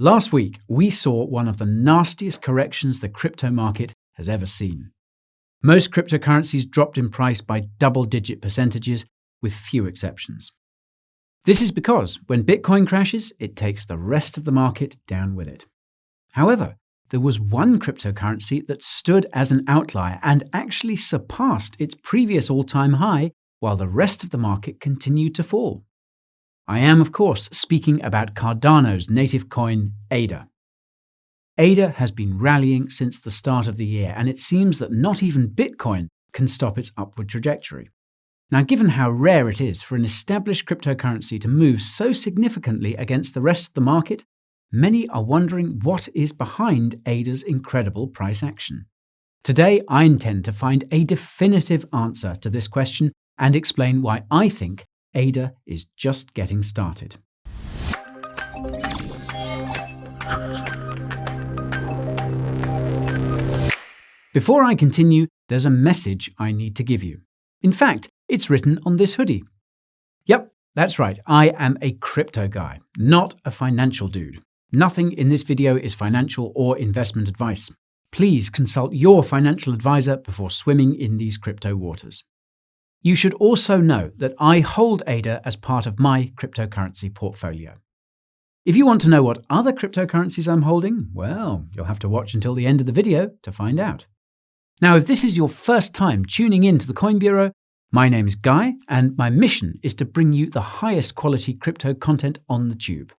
Last week, we saw one of the nastiest corrections the crypto market has ever seen. Most cryptocurrencies dropped in price by double-digit percentages, with few exceptions. This is because when Bitcoin crashes, it takes the rest of the market down with it. However, there was one cryptocurrency that stood as an outlier and actually surpassed its previous all-time high while the rest of the market continued to fall. I am, of course, speaking about Cardano's native coin, ADA. ADA has been rallying since the start of the year, and it seems that not even Bitcoin can stop its upward trajectory. Now, given how rare it is for an established cryptocurrency to move so significantly against the rest of the market, many are wondering what is behind ADA's incredible price action. Today, I intend to find a definitive answer to this question and explain why I think ADA is just getting started. Before I continue, there's a message I need to give you. In fact, it's written on this hoodie. Yep, that's right, I am a crypto guy, not a financial dude. Nothing in this video is financial or investment advice. Please consult your financial advisor before swimming in these crypto waters. You should also know that I hold ADA as part of my cryptocurrency portfolio. If you want to know what other cryptocurrencies I'm holding, well, you'll have to watch until the end of the video to find out. Now, if this is your first time tuning in to the Coin Bureau, my name is Guy, and my mission is to bring you the highest quality crypto content on the tube.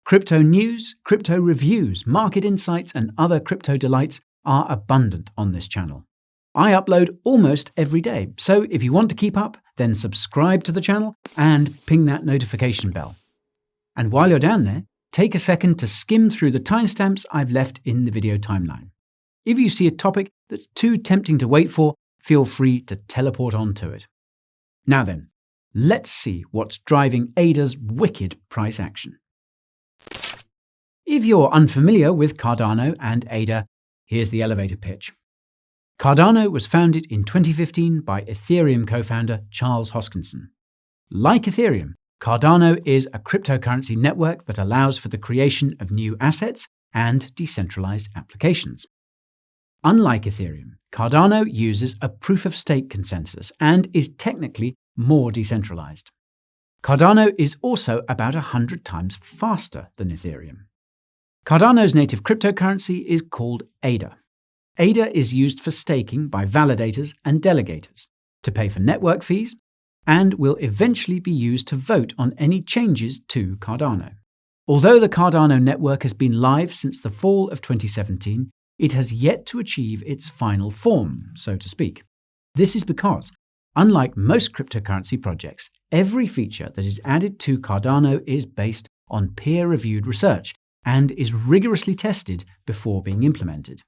Crypto news, crypto reviews, market insights, and other crypto delights are abundant on this channel. I upload almost every day, so if you want to keep up, then subscribe to the channel and ping that notification bell. And while you're down there, take a second to skim through the timestamps I've left in the video timeline. If you see a topic that's too tempting to wait for, feel free to teleport onto it. Now then, let's see what's driving ADA's wicked price action. If you're unfamiliar with Cardano and ADA, here's the elevator pitch. Cardano was founded in 2015 by Ethereum co-founder Charles Hoskinson. Like Ethereum, Cardano is a cryptocurrency network that allows for the creation of new assets and decentralized applications. Unlike Ethereum, Cardano uses a proof-of-stake consensus and is technically more decentralized. Cardano is also about 100 times faster than Ethereum. Cardano's native cryptocurrency is called ADA. ADA is used for staking by validators and delegators, to pay for network fees, and will eventually be used to vote on any changes to Cardano. Although the Cardano network has been live since the fall of 2017, it has yet to achieve its final form, so to speak. This is because, unlike most cryptocurrency projects, every feature that is added to Cardano is based on peer-reviewed research and is rigorously tested before being implemented.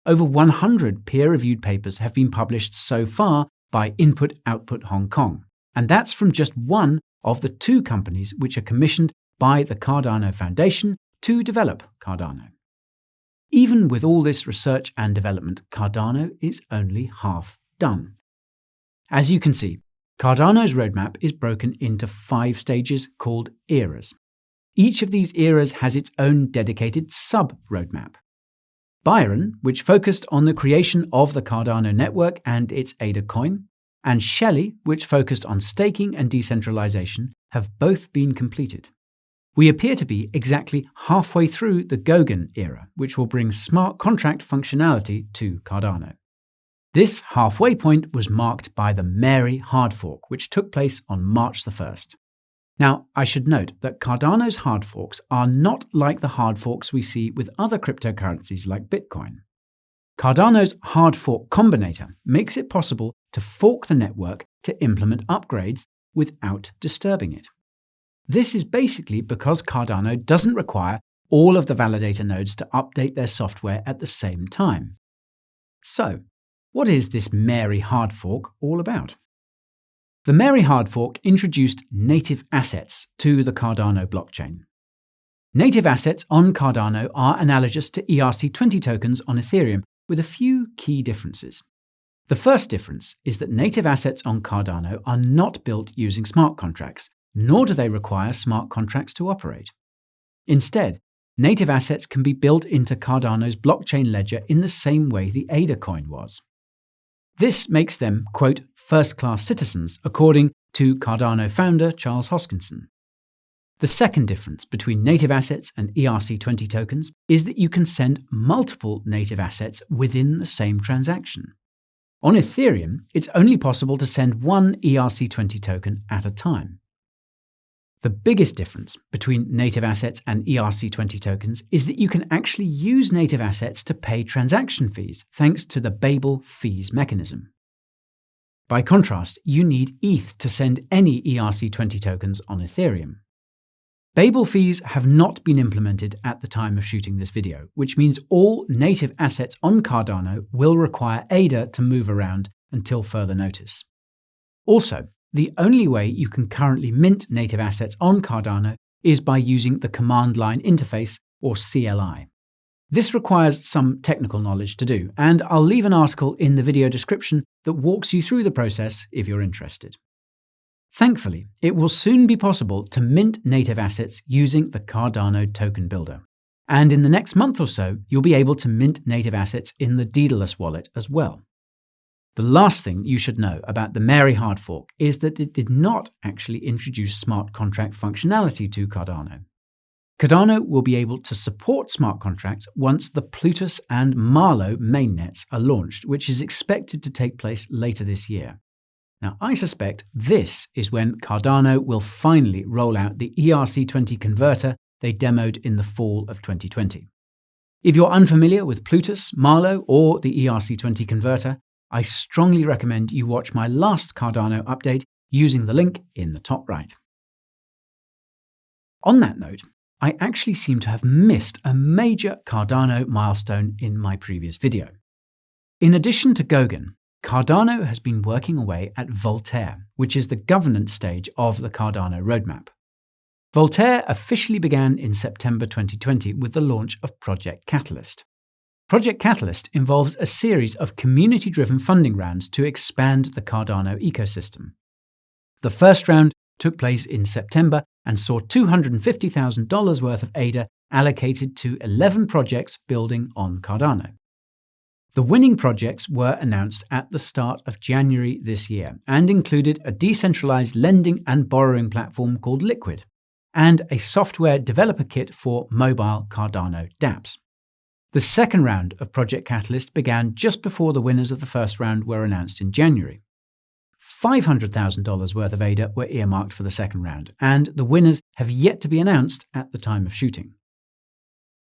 Over 100 peer-reviewed papers have been published so far by Input-Output Hong Kong, and that's from just one of the 2 companies which are commissioned by the Cardano Foundation to develop Cardano. Even with all this research and development, Cardano is only half done. As you can see, Cardano's roadmap is broken into 5 stages called eras. Each of these eras has its own dedicated sub-roadmap. Byron, which focused on the creation of the Cardano network and its ADA coin, and Shelley, which focused on staking and decentralization, have both been completed. We appear to be exactly halfway through the Goguen era, which will bring smart contract functionality to Cardano. This halfway point was marked by the Mary hard fork, which took place on March the 1st. Now, I should note that Cardano's hard forks are not like the hard forks we see with other cryptocurrencies like Bitcoin. Cardano's hard fork combinator makes it possible to fork the network to implement upgrades without disturbing it. This is basically because Cardano doesn't require all of the validator nodes to update their software at the same time. So, what is this Mary hard fork all about? The Mary hard fork introduced native assets to the Cardano blockchain. Native assets on Cardano are analogous to ERC20 tokens on Ethereum, with a few key differences. The first difference is that native assets on Cardano are not built using smart contracts, nor do they require smart contracts to operate. Instead, native assets can be built into Cardano's blockchain ledger in the same way the ADA coin was. This makes them, quote, first-class citizens, according to Cardano founder Charles Hoskinson. The second difference between native assets and ERC20 tokens is that you can send multiple native assets within the same transaction. On Ethereum, it's only possible to send one ERC20 token at a time. The biggest difference between native assets and ERC20 tokens is that you can actually use native assets to pay transaction fees thanks to the Babel fees mechanism. By contrast, you need ETH to send any ERC20 tokens on Ethereum. Babel fees have not been implemented at the time of shooting this video, which means all native assets on Cardano will require ADA to move around until further notice. Also, the only way you can currently mint native assets on Cardano is by using the command line interface, or CLI. This requires some technical knowledge to do, and I'll leave an article in the video description that walks you through the process if you're interested. Thankfully, it will soon be possible to mint native assets using the Cardano token builder. And in the next month or so, you'll be able to mint native assets in the Daedalus wallet as well. The last thing you should know about the Mary hard fork is that it did not actually introduce smart contract functionality to Cardano. Cardano will be able to support smart contracts once the Plutus and Marlow mainnets are launched, which is expected to take place later this year. Now, I suspect this is when Cardano will finally roll out the ERC20 converter they demoed in the fall of 2020. If you're unfamiliar with Plutus, Marlow, or the ERC20 converter, I strongly recommend you watch my last Cardano update using the link in the top right. On that note, I actually seem to have missed a major Cardano milestone in my previous video. In addition to Goguen, Cardano has been working away at Voltaire, which is the governance stage of the Cardano roadmap. Voltaire officially began in September 2020 with the launch of Project Catalyst. Project Catalyst involves a series of community-driven funding rounds to expand the Cardano ecosystem. The first round took place in September and saw $250,000 worth of ADA allocated to 11 projects building on Cardano. The winning projects were announced at the start of January this year and included a decentralized lending and borrowing platform called Liquid and a software developer kit for mobile Cardano dApps. The second round of Project Catalyst began just before the winners of the first round were announced in January. $500,000 worth of ADA were earmarked for the second round, and the winners have yet to be announced at the time of shooting.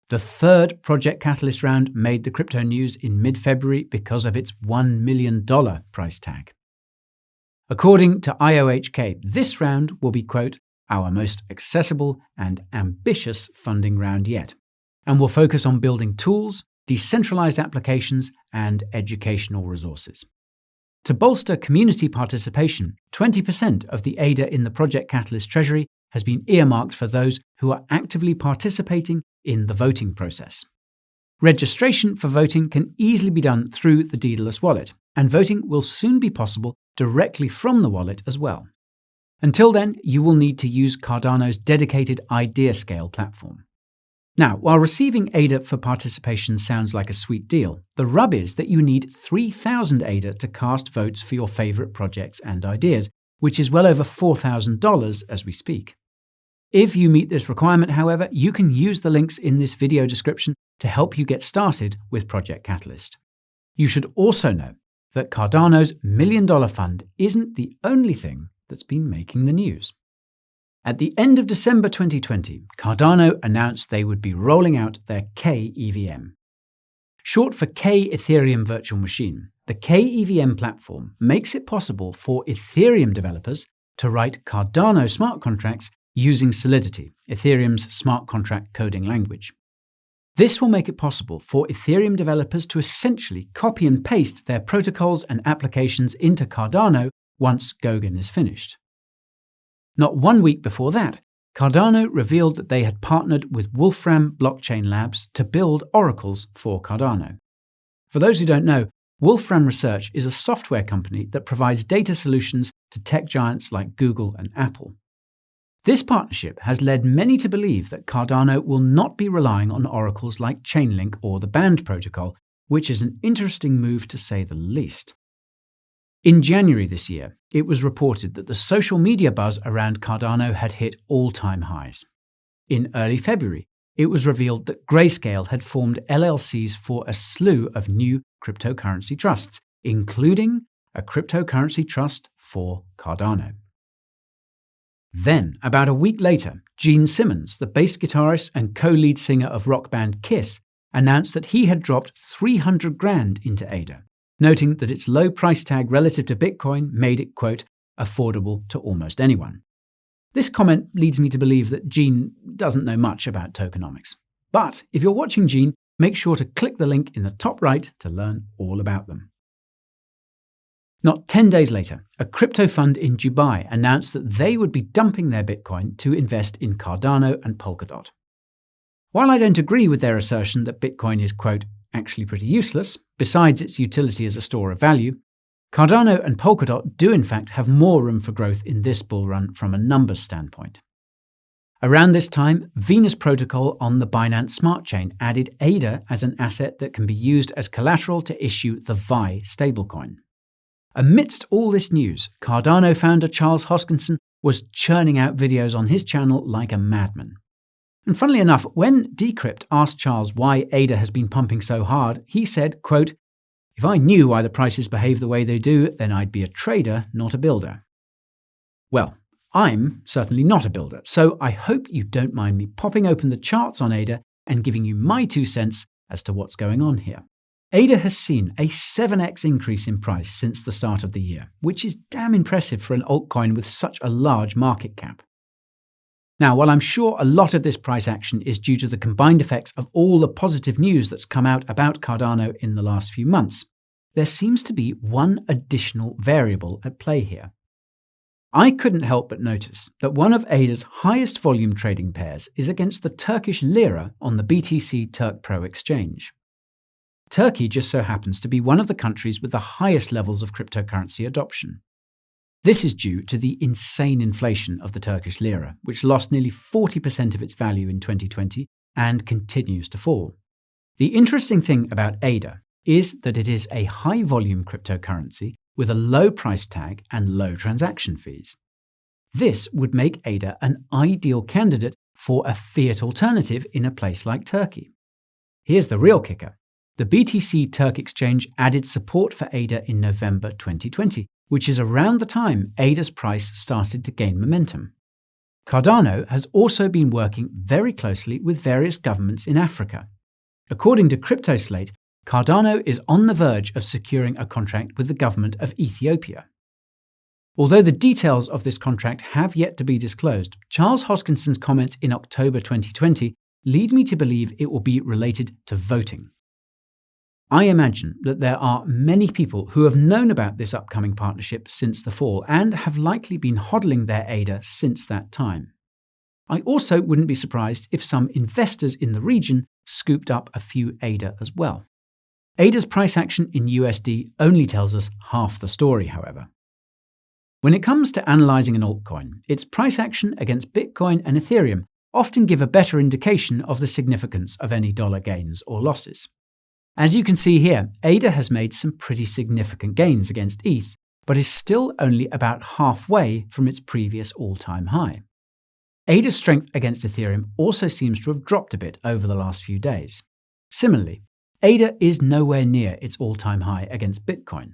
The third Project Catalyst round made the crypto news in mid-February because of its $1 million price tag. According to IOHK, this round will be, quote, our most accessible and ambitious funding round yet, and will focus on building tools, decentralized applications, and educational resources. To bolster community participation, 20% of the ADA in the Project Catalyst treasury has been earmarked for those who are actively participating in the voting process. Registration for voting can easily be done through the Daedalus wallet, and voting will soon be possible directly from the wallet as well. Until then, you will need to use Cardano's dedicated IdeaScale platform. Now, while receiving ADA for participation sounds like a sweet deal, the rub is that you need 3,000 ADA to cast votes for your favorite projects and ideas, which is well over $4,000 as we speak. If you meet this requirement, however, you can use the links in this video description to help you get started with Project Catalyst. You should also know that Cardano's $1 million fund isn't the only thing that's been making the news. At the end of December 2020, Cardano announced they would be rolling out their KEVM. Short for K Ethereum Virtual Machine, the KEVM platform makes it possible for Ethereum developers to write Cardano smart contracts using Solidity, Ethereum's smart contract coding language. This will make it possible for Ethereum developers to essentially copy and paste their protocols and applications into Cardano once Goguen is finished. Not 1 week before that, Cardano revealed that they had partnered with Wolfram Blockchain Labs to build oracles for Cardano. For those who don't know, Wolfram Research is a software company that provides data solutions to tech giants like Google and Apple. This partnership has led many to believe that Cardano will not be relying on oracles like Chainlink or the Band protocol, which is an interesting move to say the least. In January this year, it was reported that the social media buzz around Cardano had hit all-time highs. In early February, it was revealed that Grayscale had formed LLCs for a slew of new cryptocurrency trusts, including a cryptocurrency trust for Cardano. Then, about a week later, Gene Simmons, the bass guitarist and co-lead singer of rock band Kiss, announced that he had dropped $300,000 into ADA, noting that its low price tag relative to Bitcoin made it, quote, affordable to almost anyone. This comment leads me to believe that Gene doesn't know much about tokenomics. But if you're watching Gene, make sure to click the link in the top right to learn all about them. Not 10 days later, a crypto fund in Dubai announced that they would be dumping their Bitcoin to invest in Cardano and Polkadot. While I don't agree with their assertion that Bitcoin is, quote, actually pretty useless, besides its utility as a store of value, Cardano and Polkadot do in fact have more room for growth in this bull run from a numbers standpoint. Around this time, Venus Protocol on the Binance Smart Chain added ADA as an asset that can be used as collateral to issue the VI stablecoin. Amidst all this news, Cardano founder Charles Hoskinson was churning out videos on his channel like a madman. And funnily enough, when Decrypt asked Charles why ADA has been pumping so hard, he said, quote, if I knew why the prices behave the way they do, then I'd be a trader, not a builder. Well, I'm certainly not a builder, so I hope you don't mind me popping open the charts on ADA and giving you my 2 cents as to what's going on here. ADA has seen a 7x increase in price since the start of the year, which is damn impressive for an altcoin with such a large market cap. Now, while I'm sure a lot of this price action is due to the combined effects of all the positive news that's come out about Cardano in the last few months, there seems to be one additional variable at play here. I couldn't help but notice that one of ADA's highest volume trading pairs is against the Turkish lira on the BTC Turk Pro exchange. Turkey just so happens to be one of the countries with the highest levels of cryptocurrency adoption. This is due to the insane inflation of the Turkish lira, which lost nearly 40% of its value in 2020 and continues to fall. The interesting thing about ADA is that it is a high-volume cryptocurrency with a low price tag and low transaction fees. This would make ADA an ideal candidate for a fiat alternative in a place like Turkey. Here's the real kicker. The BTC Turk exchange added support for ADA in November 2020, which is around the time ADA's price started to gain momentum. Cardano has also been working very closely with various governments in Africa. According to CryptoSlate, Cardano is on the verge of securing a contract with the government of Ethiopia. Although the details of this contract have yet to be disclosed, Charles Hoskinson's comments in October 2020 lead me to believe it will be related to voting. I imagine that there are many people who have known about this upcoming partnership since the fall and have likely been hodling their ADA since that time. I also wouldn't be surprised if some investors in the region scooped up a few ADA as well. ADA's price action in USD only tells us half the story, however. When it comes to analyzing an altcoin, its price action against Bitcoin and Ethereum often give a better indication of the significance of any dollar gains or losses. As you can see here, ADA has made some pretty significant gains against ETH, but is still only about halfway from its previous all-time high. ADA's strength against Ethereum also seems to have dropped a bit over the last few days. Similarly, ADA is nowhere near its all-time high against Bitcoin.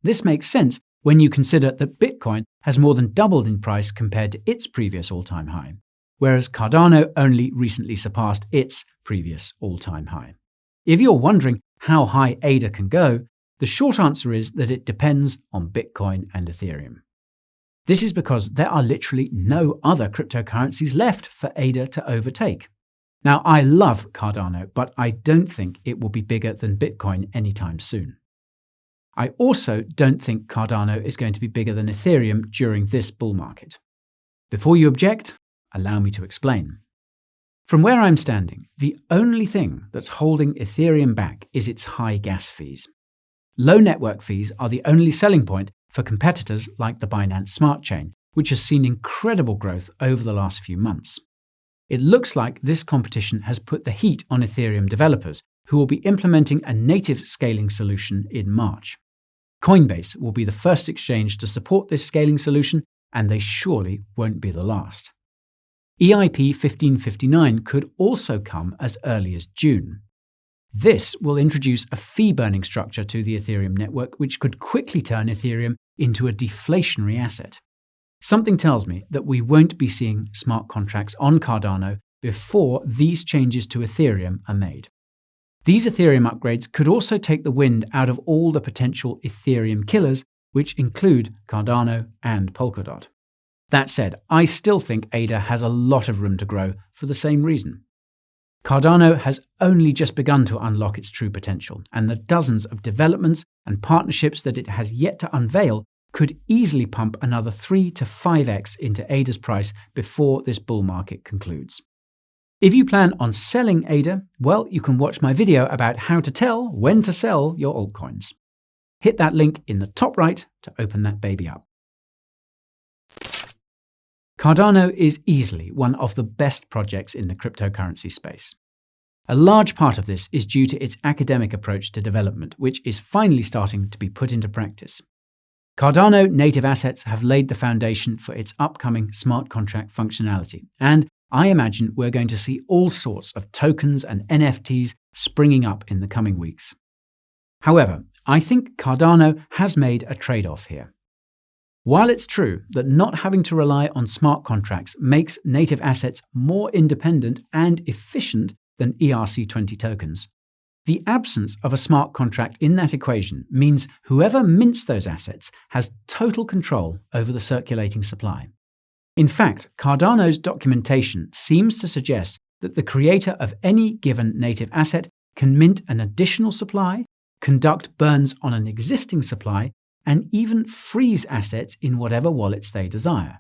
This makes sense when you consider that Bitcoin has more than doubled in price compared to its previous all-time high, whereas Cardano only recently surpassed its previous all-time high. If you're wondering how high ADA can go, the short answer is that it depends on Bitcoin and Ethereum. This is because there are literally no other cryptocurrencies left for ADA to overtake. Now, I love Cardano, but I don't think it will be bigger than Bitcoin anytime soon. I also don't think Cardano is going to be bigger than Ethereum during this bull market. Before you object, allow me to explain. From where I'm standing, the only thing that's holding Ethereum back is its high gas fees. Low network fees are the only selling point for competitors like the Binance Smart Chain, which has seen incredible growth over the last few months. It looks like this competition has put the heat on Ethereum developers, who will be implementing a native scaling solution in March. Coinbase will be the first exchange to support this scaling solution, and they surely won't be the last. EIP 1559 could also come as early as June. This will introduce a fee-burning structure to the Ethereum network, which could quickly turn Ethereum into a deflationary asset. Something tells me that we won't be seeing smart contracts on Cardano before these changes to Ethereum are made. These Ethereum upgrades could also take the wind out of all the potential Ethereum killers, which include Cardano and Polkadot. That said, I still think ADA has a lot of room to grow for the same reason. Cardano has only just begun to unlock its true potential, and the dozens of developments and partnerships that it has yet to unveil could easily pump another 3 to 5x into ADA's price before this bull market concludes. If you plan on selling ADA, well, you can watch my video about how to tell when to sell your altcoins. Hit that link in the top right to open that baby up. Cardano is easily one of the best projects in the cryptocurrency space. A large part of this is due to its academic approach to development, which is finally starting to be put into practice. Cardano native assets have laid the foundation for its upcoming smart contract functionality, and I imagine we're going to see all sorts of tokens and NFTs springing up in the coming weeks. However, I think Cardano has made a trade-off here. While it's true that not having to rely on smart contracts makes native assets more independent and efficient than ERC20 tokens, the absence of a smart contract in that equation means whoever mints those assets has total control over the circulating supply. In fact, Cardano's documentation seems to suggest that the creator of any given native asset can mint an additional supply, conduct burns on an existing supply, and even freeze assets in whatever wallets they desire.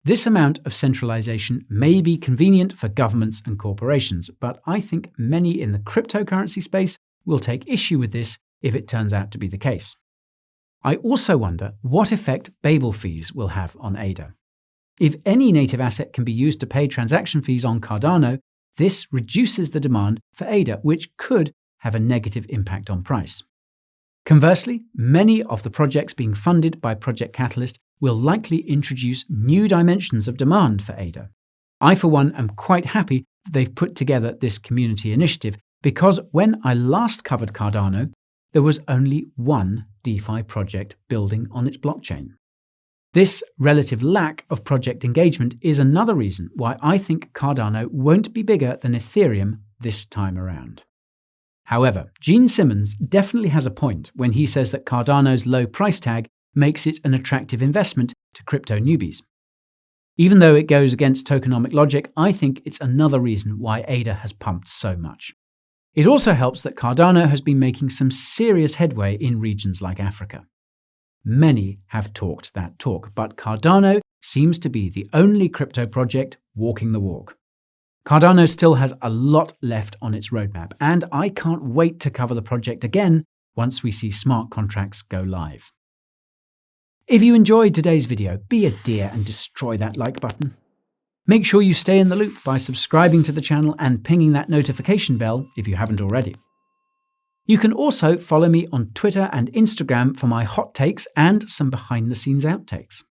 This amount of centralization may be convenient for governments and corporations, but I think many in the cryptocurrency space will take issue with this if it turns out to be the case. I also wonder what effect Babel fees will have on ADA. If any native asset can be used to pay transaction fees on Cardano, this reduces the demand for ADA, which could have a negative impact on price. Conversely, many of the projects being funded by Project Catalyst will likely introduce new dimensions of demand for ADA. I, for one, am quite happy that they've put together this community initiative, because when I last covered Cardano, there was only one DeFi project building on its blockchain. This relative lack of project engagement is another reason why I think Cardano won't be bigger than Ethereum this time around. However, Gene Simmons definitely has a point when he says that Cardano's low price tag makes it an attractive investment to crypto newbies. Even though it goes against tokenomic logic, I think it's another reason why ADA has pumped so much. It also helps that Cardano has been making some serious headway in regions like Africa. Many have talked that talk, but Cardano seems to be the only crypto project walking the walk. Cardano still has a lot left on its roadmap, and I can't wait to cover the project again once we see smart contracts go live. If you enjoyed today's video, be a dear and destroy that like button. Make sure you stay in the loop by subscribing to the channel and pinging that notification bell if you haven't already. You can also follow me on Twitter and Instagram for my hot takes and some behind-the-scenes outtakes.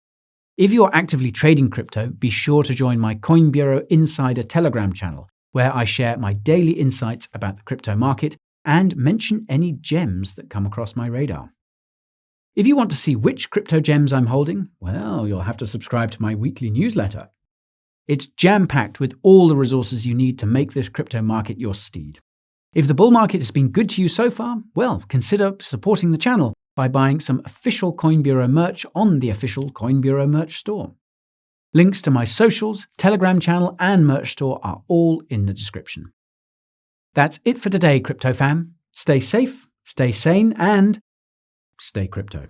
If you're actively trading crypto, be sure to join my Coin Bureau Insider Telegram channel, where I share my daily insights about the crypto market and mention any gems that come across my radar. If you want to see which crypto gems I'm holding, well, you'll have to subscribe to my weekly newsletter. It's jam-packed with all the resources you need to make this crypto market your steed. If the bull market has been good to you so far, well, consider supporting the channel by buying some official Coin Bureau merch on the official Coin Bureau merch store. Links to my socials, Telegram channel, and merch store are all in the description. That's it for today, crypto fam. Stay safe, stay sane, and stay crypto.